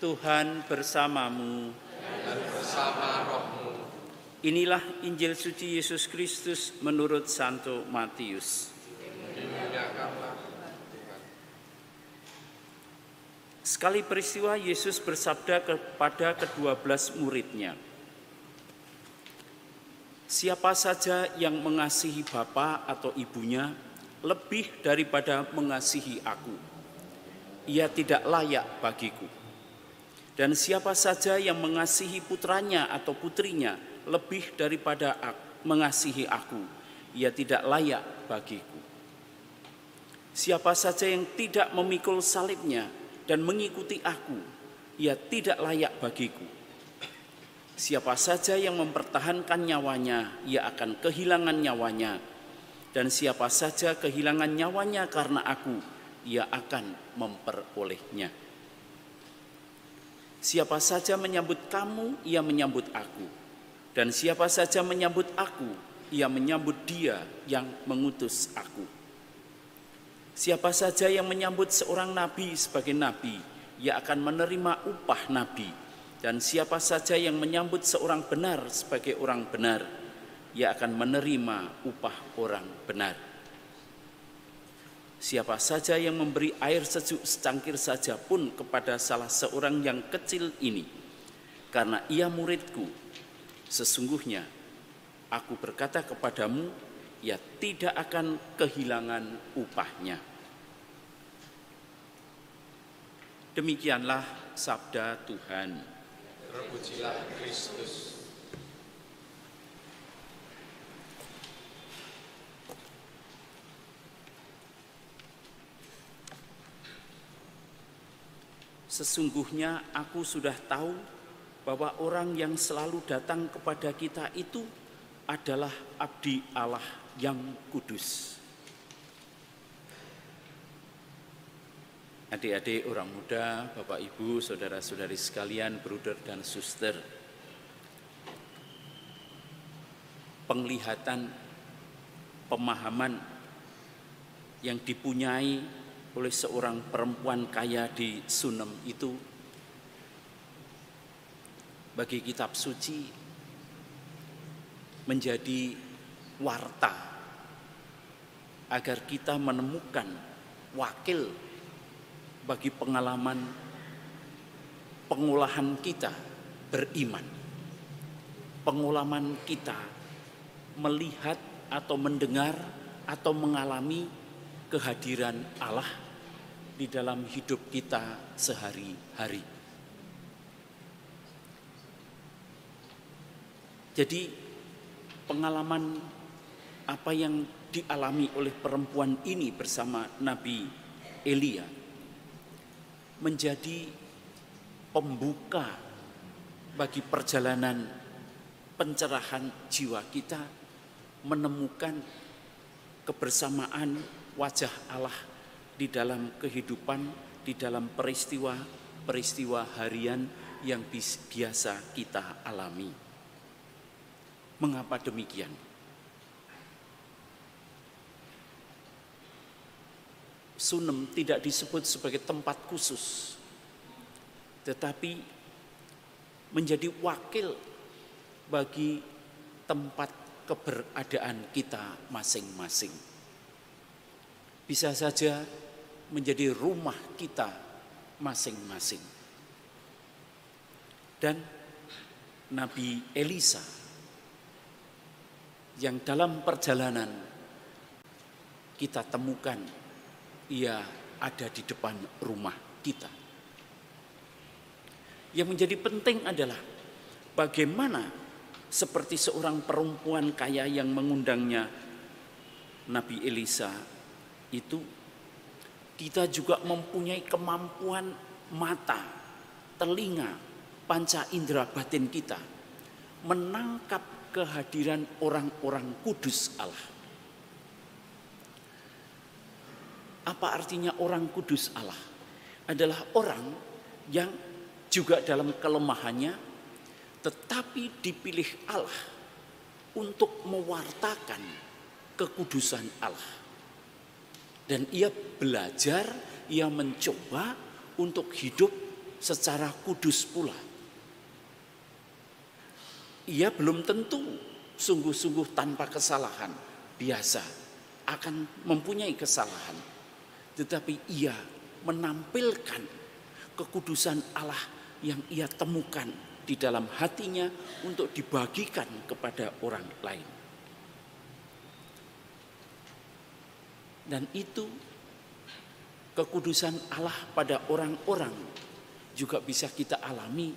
Tuhan bersamamu. Dan bersama rohmu. Inilah Injil suci Yesus Kristus menurut Santo Matius. Dimuliakanlah Tuhan. Sekali peristiwa Yesus bersabda kepada ke-12 muridnya, "Siapa saja yang mengasihi bapa atau ibunya lebih daripada mengasihi aku, ia tidak layak bagiku. Dan siapa saja yang mengasihi putranya atau putrinya lebih daripada mengasihi aku, ia tidak layak bagiku. Siapa saja yang tidak memikul salibnya dan mengikuti aku, ia tidak layak bagiku. Siapa saja yang mempertahankan nyawanya, ia akan kehilangan nyawanya. Dan siapa saja kehilangan nyawanya karena aku, ia akan memperolehnya. Siapa saja menyambut kamu, ia menyambut aku. Dan siapa saja menyambut aku, ia menyambut dia yang mengutus aku. Siapa saja yang menyambut seorang nabi sebagai nabi, ia akan menerima upah nabi. Dan siapa saja yang menyambut seorang benar sebagai orang benar, ia akan menerima upah orang benar. Siapa saja yang memberi air sejuk secangkir saja pun kepada salah seorang yang kecil ini, karena ia muridku, sesungguhnya aku berkata kepadamu, ia tidak akan kehilangan upahnya." Demikianlah sabda Tuhan. Terpujilah Kristus. Sesungguhnya aku sudah tahu bahwa orang yang selalu datang kepada kita itu adalah abdi Allah yang kudus. Adik-adik, orang muda, Bapak Ibu, saudara-saudari sekalian, bruder dan suster. Penglihatan, pemahaman yang dipunyai oleh seorang perempuan kaya di Sunem itu bagi kitab suci menjadi warta agar kita menemukan wakil bagi pengalaman pengolahan kita beriman, pengalaman kita melihat atau mendengar atau mengalami kehadiran Allah di dalam hidup kita sehari-hari. Jadi pengalaman apa yang dialami oleh perempuan ini bersama Nabi Elia menjadi pembuka bagi perjalanan pencerahan jiwa kita menemukan kebersamaan wajah Allah di dalam kehidupan, di dalam peristiwa harian yang biasa kita alami. Mengapa demikian? Sunem tidak disebut sebagai tempat khusus, tetapi menjadi wakil bagi tempat keberadaan kita masing-masing. Bisa saja menjadi rumah kita masing-masing. Dan Nabi Elisa yang dalam perjalanan kita temukan, ia ada di depan rumah kita. Yang menjadi penting adalah bagaimana seperti seorang perempuan kaya yang mengundangnya Nabi Elisa itu, kita juga mempunyai kemampuan mata, telinga, panca indera batin kita menangkap kehadiran orang-orang kudus Allah. Apa artinya orang kudus Allah? Adalah orang yang juga dalam kelemahannya tetapi dipilih Allah untuk mewartakan kekudusan Allah. Dan ia belajar, ia mencoba untuk hidup secara kudus pula. Ia belum tentu sungguh-sungguh tanpa kesalahan, biasa akan mempunyai kesalahan. Tetapi ia menampilkan kekudusan Allah yang ia temukan di dalam hatinya untuk dibagikan kepada orang lain. Dan itu kekudusan Allah pada orang-orang juga bisa kita alami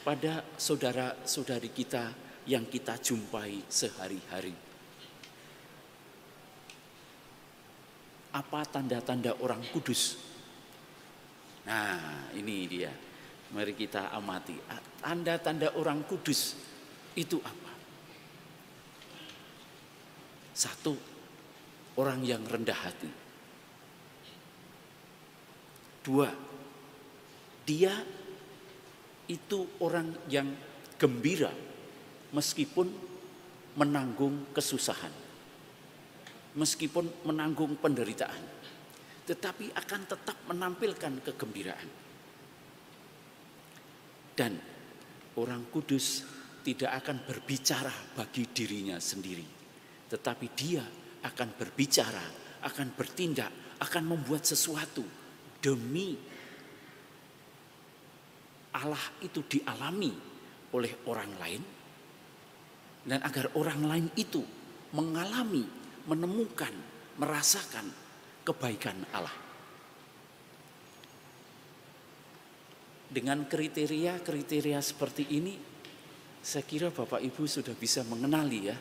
pada saudara-saudari kita yang kita jumpai sehari-hari. Apa tanda-tanda orang kudus? Nah, ini dia. Mari kita amati. Tanda-tanda orang kudus itu apa? 1, orang yang rendah hati. 2, dia itu orang yang gembira meskipun menanggung kesusahan, meskipun menanggung penderitaan, tetapi akan tetap menampilkan kegembiraan. Dan orang kudus tidak akan berbicara bagi dirinya sendiri, tetapi dia akan berbicara, akan bertindak, akan membuat sesuatu demi Allah itu dialami oleh orang lain, dan agar orang lain itu mengalami, menemukan, merasakan kebaikan Allah. Dengan kriteria seperti ini, saya kira Bapak Ibu sudah bisa mengenali ya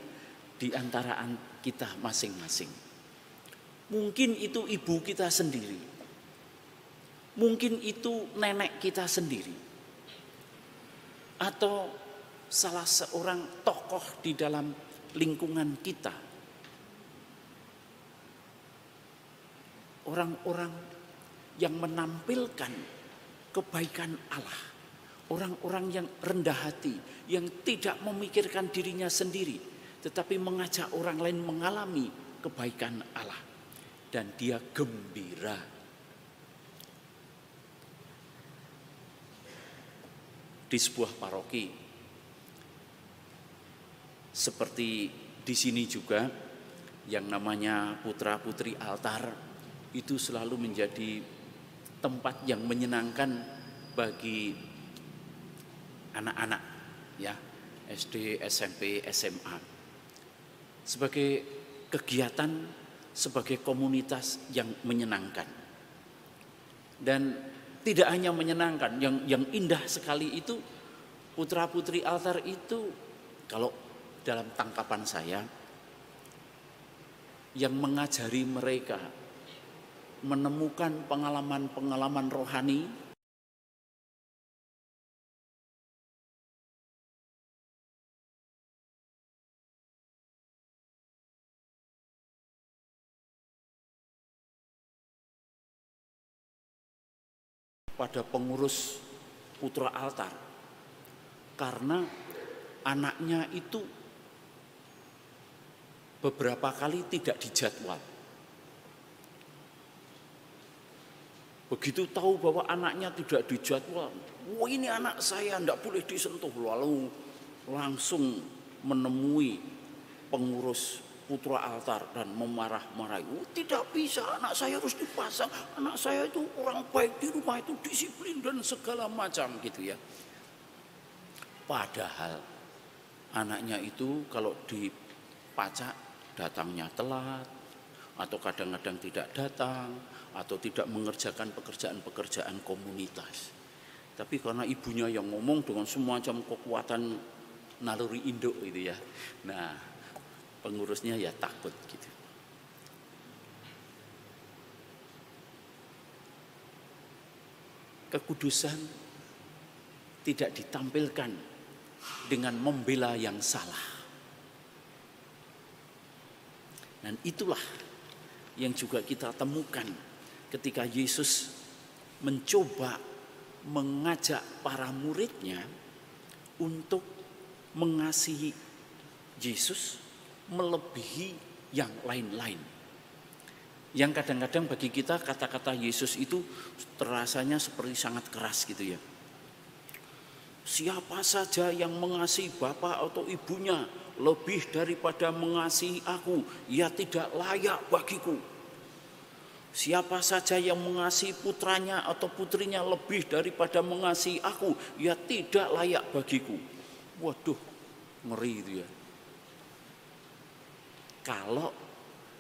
di antara kita masing-masing. Mungkin itu ibu kita sendiri, mungkin itu nenek kita sendiri, atau salah seorang tokoh di dalam lingkungan kita. Orang-orang yang menampilkan kebaikan Allah, orang-orang yang rendah hati, yang tidak memikirkan dirinya sendiri, tetapi mengajak orang lain mengalami kebaikan Allah, dan dia gembira. Di sebuah paroki seperti di sini juga, yang namanya putra-putri altar itu selalu menjadi tempat yang menyenangkan bagi anak-anak ya, SD, SMP, SMA, sebagai kegiatan, sebagai komunitas yang menyenangkan. Dan tidak hanya menyenangkan, yang indah sekali itu putra-putri altar itu, kalau dalam tangkapan saya, yang mengajari mereka menemukan pengalaman-pengalaman rohani pada pengurus putra altar, karena anaknya itu beberapa kali tidak dijadwal. Begitu tahu bahwa anaknya tidak dijadwal, wah ini anak saya tidak boleh disentuh, lalu langsung menemui pengurus putra altar dan memarah-marahi. Tidak bisa, anak saya harus dipasang, anak saya itu orang baik di rumah itu, disiplin dan segala macam gitu ya. Padahal anaknya itu kalau dipacak datangnya telat, atau kadang-kadang tidak datang, atau tidak mengerjakan pekerjaan-pekerjaan komunitas. Tapi karena ibunya yang ngomong dengan semacam kekuatan naluri induk gitu ya, nah pengurusnya ya takut gitu. Kekudusan tidak ditampilkan dengan membela yang salah. Dan itulah yang juga kita temukan ketika Yesus mencoba mengajak para muridnya untuk mengasihi Yesus melebihi yang lain-lain. Yang kadang-kadang bagi kita kata-kata Yesus itu terasanya seperti sangat keras gitu ya. siapa saja yang mengasihi bapak atau ibunya lebih daripada mengasihi aku, ia tidak layak bagiku. Siapa saja yang mengasihi putranya atau putrinya lebih daripada mengasihi aku, ia tidak layak bagiku. Waduh, ngeri itu ya. Kalau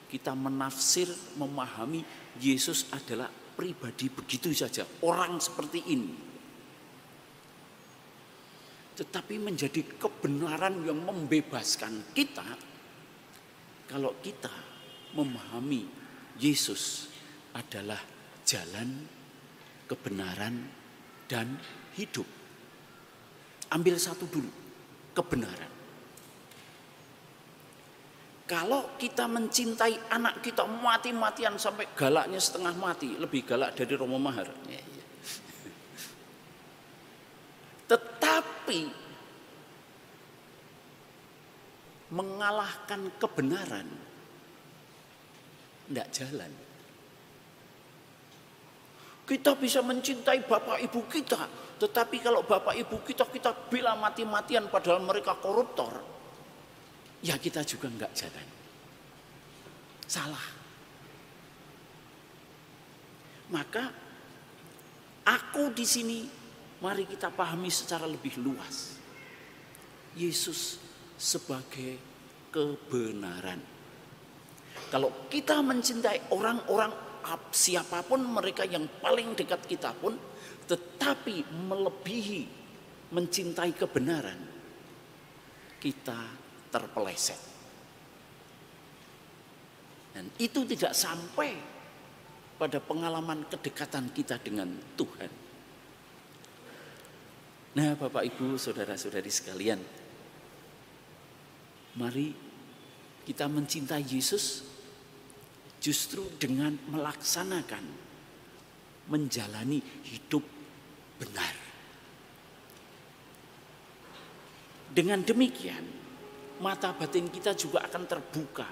kita menafsir, memahami Yesus adalah pribadi begitu saja, orang seperti ini. Tetapi menjadi kebenaran yang membebaskan kita kalau kita memahami Yesus adalah jalan, kebenaran, dan hidup. Ambil satu dulu, kebenaran. Kalau kita mencintai anak kita mati-matian sampai galaknya setengah mati, lebih galak dari Romo Mahar. Tetapi mengalahkan kebenaran tidak jalan. Kita bisa mencintai bapak ibu kita, tetapi kalau bapak ibu kita bela mati-matian padahal mereka koruptor, ya kita juga enggak jalan. Salah. Maka aku di sini mari kita pahami secara lebih luas. Yesus sebagai kebenaran. Kalau kita mencintai orang-orang siapapun mereka yang paling dekat kita pun, tetapi melebihi mencintai kebenaran, kita terpeleset. Dan itu tidak sampai pada pengalaman kedekatan kita dengan Tuhan. Nah, Bapak Ibu, saudara-saudari sekalian, mari kita mencintai Yesus justru dengan melaksanakan, menjalani hidup benar. Dengan demikian, mata batin kita juga akan terbuka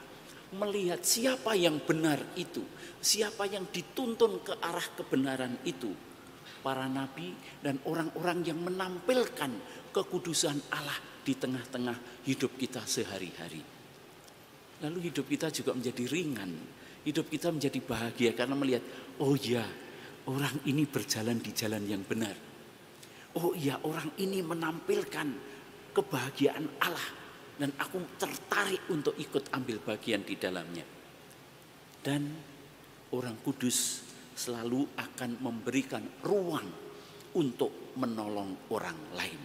melihat siapa yang benar itu, siapa yang dituntun ke arah kebenaran itu. Para nabi dan orang-orang yang menampilkan kekudusan Allah di tengah-tengah hidup kita sehari-hari. Lalu hidup kita juga menjadi ringan, hidup kita menjadi bahagia karena melihat, oh ya, orang ini berjalan di jalan yang benar. Oh iya, orang ini menampilkan kebahagiaan Allah dan aku tertarik untuk ikut ambil bagian di dalamnya. Dan orang kudus selalu akan memberikan ruang untuk menolong orang lain.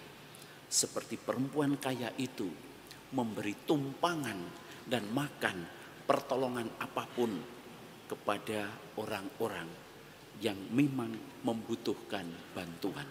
Seperti perempuan kaya itu memberi tumpangan dan makan pertolongan apapun kepada orang-orang yang memang membutuhkan bantuan.